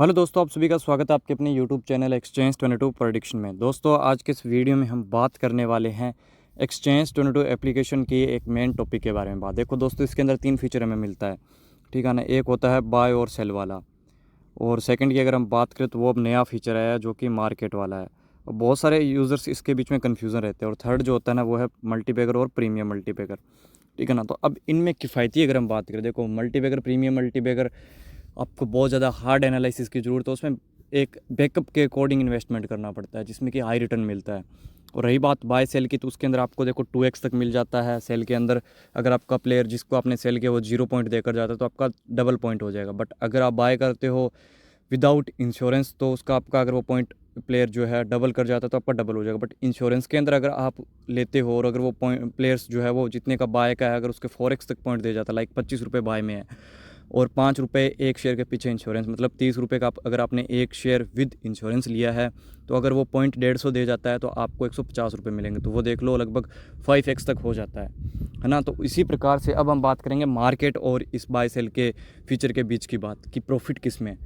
Hello दोस्तों, आप सभी का स्वागत है आपके अपने यूट्यूब चैनल एक्सचेंज 22 प्रेडिक्शन में। दोस्तों, आज के इस वीडियो में हम बात करने वाले हैं एक्सचेंज 22 एप्लीकेशन की एक मेन टॉपिक के बारे में। बात देखो दोस्तों, इसके अंदर 3 फीचर हमें मिलता है, ठीक है ना। एक होता है बाय और सेल वाला, और सेकंड की अगर हम बात करें तो वो अब नया फीचर है जो कि मार्केट वाला है। और बहुत सारे यूज़र्स इसके बीच में कन्फ्यूज़न रहते हैं। और थर्ड जो होता है ना, वो है मल्टीपैकर और प्रीमियम मल्टीपैकर, ठीक है ना। तो अब इनमें किफ़ायती अगर हम बात करें, देखो मल्टीपैकर प्रीमियम मल्टीपैकर आपको बहुत ज़्यादा हार्ड एनालिसिस की ज़रूरत है। उसमें एक बैकअप के अकॉर्डिंग इन्वेस्टमेंट करना पड़ता है जिसमें कि हाई रिटर्न मिलता है। और रही बात बाय सेल की, तो उसके अंदर आपको देखो 2x तक मिल जाता है। सेल के अंदर अगर आपका प्लेयर जिसको आपने सेल किया वो 0 पॉइंट देकर जाता है तो आपका डबल पॉइंट हो जाएगा। बट अगर आप बाय करते हो विदाउट इंश्योरेंस तो उसका आपका अगर वो पॉइंट प्लेयर जो है डबल कर जाता है तो आपका डबल हो जाएगा। बट इंश्योरेंस के अंदर अगर आप लेते हो और अगर वो पॉइंट प्लेयर्स जो है वो जितने का बाय का है अगर उसके 4x तक पॉइंट दे जाता है, लाइक 25 रुपये बाय में है और 5 रुपये एक शेयर के पीछे इंश्योरेंस, मतलब 30 रुपये का अगर आपने एक शेयर विद इंश्योरेंस लिया है तो अगर वो पॉइंट 150 दे जाता है तो आपको 150 रुपये मिलेंगे। तो वो देख लो लगभग 5x तक हो जाता है ना। तो इसी प्रकार से अब हम बात करेंगे मार्केट और इस बाय सेल के फीचर के बीच की बात कि प्रॉफिट किस में।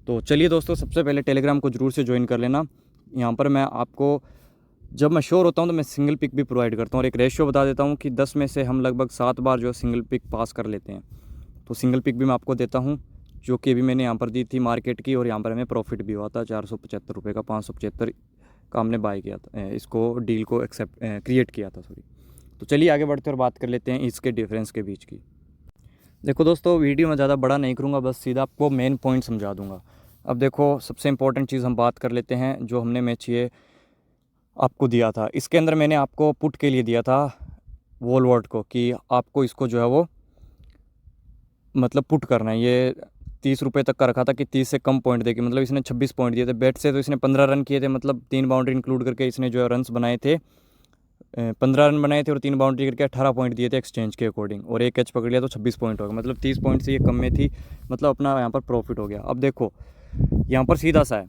तो चलिए दोस्तों, सबसे पहले टेलीग्राम को ज़रूर से ज्वाइन कर लेना। यहाँ पर मैं आपको जब मैं श्योर होता हूँ तो मैं सिंगल पिक भी प्रोवाइड करता हूँ और एक रेशियो बता देता हूँ कि 10 में से हम लगभग 7 बार जो है सिंगल पिक पास कर लेते हैं। तो सिंगल पिक भी मैं आपको देता हूँ जो कि अभी मैंने यहाँ पर दी थी मार्केट की, और यहाँ पर हमें प्रॉफिट भी हुआ था 475 रुपये का। 575 का हमने बाय किया था, इसको डील को एक्सेप्ट क्रिएट किया था, सॉरी। तो चलिए आगे बढ़ते और बात कर लेते हैं इसके डिफरेंस के बीच की। देखो दोस्तों, वीडियो में ज़्यादा बड़ा नहीं करूँगा, बस सीधा आपको मेन पॉइंट समझा दूँगा। अब देखो, सबसे इंपॉर्टेंट चीज़ हम बात कर लेते हैं जो हमने मैच ये आपको दिया था। इसके अंदर मैंने आपको पुट के लिए दिया था वॉलवर्ट को कि आपको इसको जो है वो मतलब पुट करना है। ये 30 रुपये तक का रखा था कि 30 से कम पॉइंट देगी, मतलब इसने 26 पॉइंट दिए थे। बैट से तो इसने 15 रन किए थे, मतलब 3 बाउंड्री इंक्लूड करके इसने जो है रन्स बनाए थे, 15 रन बनाए थे और 3 बाउंड्री करके 18 पॉइंट दिए थे एक्सचेंज के अकॉर्डिंग, और एक कैच पकड़ लिया तो 26 पॉइंट हो गया। मतलब 30 पॉइंट से ये कम में थी, मतलब अपना यहाँ पर प्रॉफिट हो गया। अब देखो यहाँ पर सीधा सा है,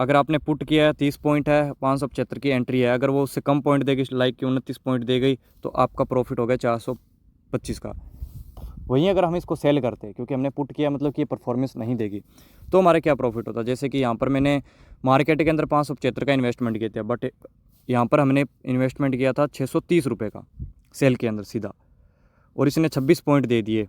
अगर आपने पुट किया है 30 पॉइंट है, 575 की एंट्री है, अगर वो उससे कम पॉइंट देगी लाइक कि 29 पॉइंट दे गई तो आपका प्रॉफिट हो गया 425 का। वहीं अगर हम इसको सेल करते हैं, क्योंकि हमने पुट किया मतलब कि ये परफॉर्मेंस नहीं देगी, तो हमारा क्या प्रॉफिट होता है। जैसे कि यहाँ पर मैंने मार्केट के अंदर 575 का इन्वेस्टमेंट किया था, बट यहाँ पर हमने इन्वेस्टमेंट किया था 630 रुपये का सेल के अंदर सीधा, और इसने 26 पॉइंट दे दिए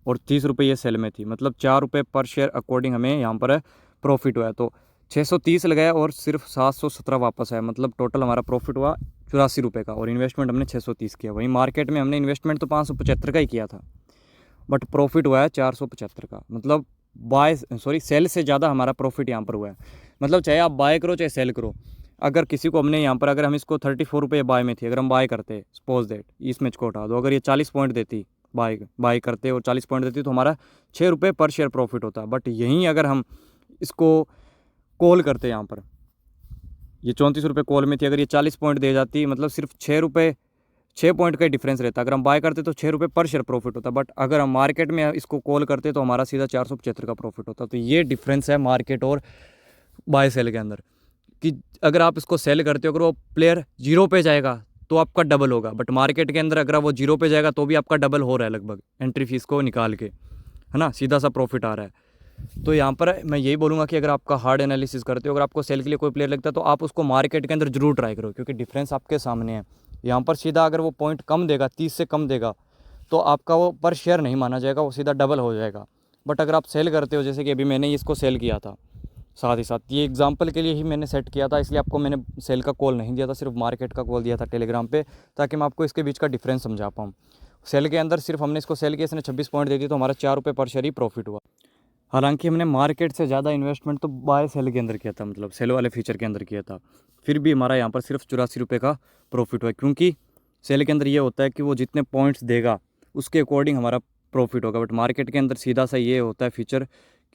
और 30 रुपये ये सेल में थी, मतलब 4 रुपये पर शेयर अकॉर्डिंग हमें यहाँ पर प्रॉफिट हुआ है। तो 630 लगाया और सिर्फ 717 वापस आया, मतलब टोटल हमारा प्रॉफिट हुआ 84 रुपये का, और इन्वेस्टमेंट हमने 630 किया। वहीं मार्केट में हमने इन्वेस्टमेंट तो 575 का ही किया था, बट प्रॉफिट हुआ है 475 का। मतलब सेल से ज़्यादा हमारा प्रॉफिट यहाँ पर हुआ है। मतलब चाहे आप बाय करो चाहे सेल करो, अगर किसी को हमने यहाँ पर अगर हम इसको 34 रुपये बाय में थी, अगर हम बाय करते सपोज दैट, इस मैच को हटा दो, अगर ये 40 पॉइंट देती बाय करते और 40 पॉइंट देती तो हमारा 6 रुपये पर शेयर प्रॉफिट होता। बट यहीं अगर हम इसको कॉल करते यहाँ पर, ये 34 रुपये कॉल में थी, अगर ये 40 पॉइंट दे जाती, मतलब सिर्फ 6 पॉइंट का डिफरेंस रहता। अगर हम बाय करते तो 6 रुपये पर शेयर प्रॉफिट होता, बट अगर हम मार्केट में इसको कॉल करते तो हमारा सीधा 475 का प्रॉफिट होता। तो ये डिफरेंस है मार्केट और बाय सेल के अंदर, कि अगर आप इसको सेल करते हो, अगर वो प्लेयर 0 पे जाएगा तो आपका डबल होगा, बट मार्केट के अंदर अगर वो 0 पे जाएगा तो भी आपका डबल हो रहा है लगभग, एंट्री फीस को निकाल के, है ना, सीधा सा प्रॉफिट आ रहा है। तो यहाँ पर मैं यही बोलूँगा कि अगर आपका हार्ड एनालिसिस करते हो, अगर आपको सेल के लिए कोई प्लेयर लगता है तो आप उसको मार्केट के अंदर जरूर ट्राई करो, क्योंकि डिफरेंस आपके सामने है। यहाँ पर सीधा अगर वो पॉइंट कम देगा, 30 से कम देगा, तो आपका वो पर शेयर नहीं माना जाएगा, वो सीधा डबल हो जाएगा। बट अगर आप सेल करते हो, जैसे कि अभी मैंने इसको सेल किया था, साथ ही साथ ये एग्जांपल के लिए ही मैंने सेट किया था, इसलिए आपको मैंने सेल का कॉल नहीं दिया था, सिर्फ मार्केट का कॉल दिया था टेलीग्राम पे, ताकि मैं आपको इसके बीच का डिफरेंस समझा पाऊँ। सेल के अंदर सिर्फ हमने इसको सेल किया, इसने 26 पॉइंट दे दी तो हमारा 4 रुपये पर शेयर ही प्रॉफिट हुआ। हालांकि हमने मार्केट से ज़्यादा इन्वेस्टमेंट तो बाय सेल के अंदर किया था, मतलब सेल वाले फीचर के अंदर किया था, फिर भी हमारा यहाँ पर सिर्फ 84 रुपये का प्रॉफिट हुआ। क्योंकि सेल के अंदर ये होता है कि वो जितने पॉइंट्स देगा उसके अकॉर्डिंग हमारा प्रॉफिट होगा, बट मार्केट के अंदर सीधा सा ये होता है फीचर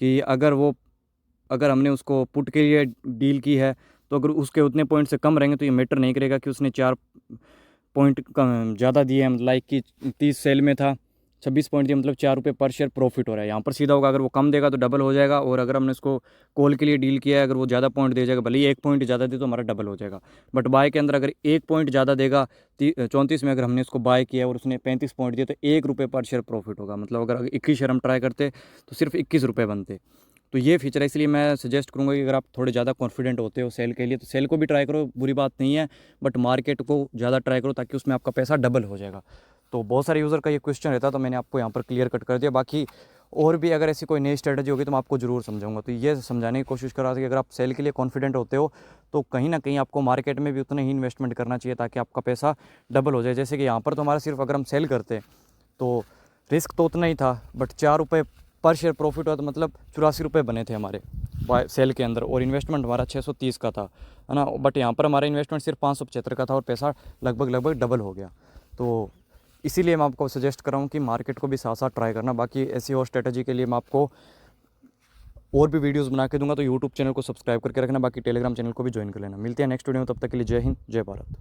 कि अगर हमने उसको पुट के लिए डील की है तो अगर उसके उतने पॉइंट से कम रहेंगे तो ये मैटर नहीं करेगा कि उसने 4 पॉइंट ज़्यादा दिए हैं, लाइक कि 30 सेल में था, 26 पॉइंट दिए, मतलब 4 रुपये पर शेयर प्रॉफिट हो रहा है। यहाँ पर सीधा होगा, अगर वो कम देगा तो डबल हो जाएगा, और अगर हमने उसको कॉल के लिए डील किया है, अगर वो ज़्यादा पॉइंट दे जाएगा, भले ही 1 पॉइंट ज़्यादा दे तो हमारा डबल हो जाएगा। बट बाय के अंदर अगर 1 पॉइंट ज़्यादा देगा, 34 में अगर हमने उसको बाय किया और उसने 35 पॉइंट दिए तो 1 रुपये पर शेयर प्रॉफिट होगा। मतलब अगर 21 शेयर हम ट्राई करते तो सिर्फ 21 रुपये बनते। तो ये फीचर है, इसलिए मैं सजेस्ट करूँगा कि अगर आप थोड़े ज़्यादा कॉन्फिडेंट होते हो सेल के लिए तो सेल को भी ट्राई करो, बुरी बात नहीं है, बट मार्केट को ज़्यादा ट्राई करो ताकि उसमें आपका पैसा डबल हो जाएगा। तो बहुत सारे यूज़र का ये क्वेश्चन रहता है, तो मैंने आपको यहाँ पर क्लियर कट कर दिया। बाकी और भी अगर ऐसी कोई नई स्ट्रेटजी होगी तो मैं आपको ज़रूर समझाऊंगा। तो ये समझाने की कोशिश कर रहा था कि अगर आप सेल के लिए कॉन्फिडेंट होते हो तो कहीं ना कहीं आपको मार्केट में भी उतना ही इन्वेस्टमेंट करना चाहिए ताकि आपका पैसा डबल हो जाए। जैसे कि यहाँ पर तो हमारा सिर्फ अगर हम सेल करते तो रिस्क तो उतना ही था, बट 4 रुपये पर शेयर प्रॉफिट हुआ, तो मतलब 84 रुपये बने थे हमारे सेल के अंदर, और इन्वेस्टमेंट हमारा 630 का था, है ना। बट यहाँ पर हमारा इन्वेस्टमेंट सिर्फ 575 का था और पैसा लगभग डबल हो गया। तो इसीलिए मैं आपको सजेस्ट कर रहा हूँ कि मार्केट को भी साथ साथ ट्राई करना। बाकी ऐसी और स्ट्रेटजी के लिए मैं आपको और भी वीडियोस बना के दूंगा, तो यूट्यूब चैनल को सब्सक्राइब करके रखना, बाकी टेलीग्राम चैनल को भी ज्वाइन कर लेना। मिलते हैं नेक्स्ट वीडियो में, तब तक के लिए जय हिंद, जय भारत।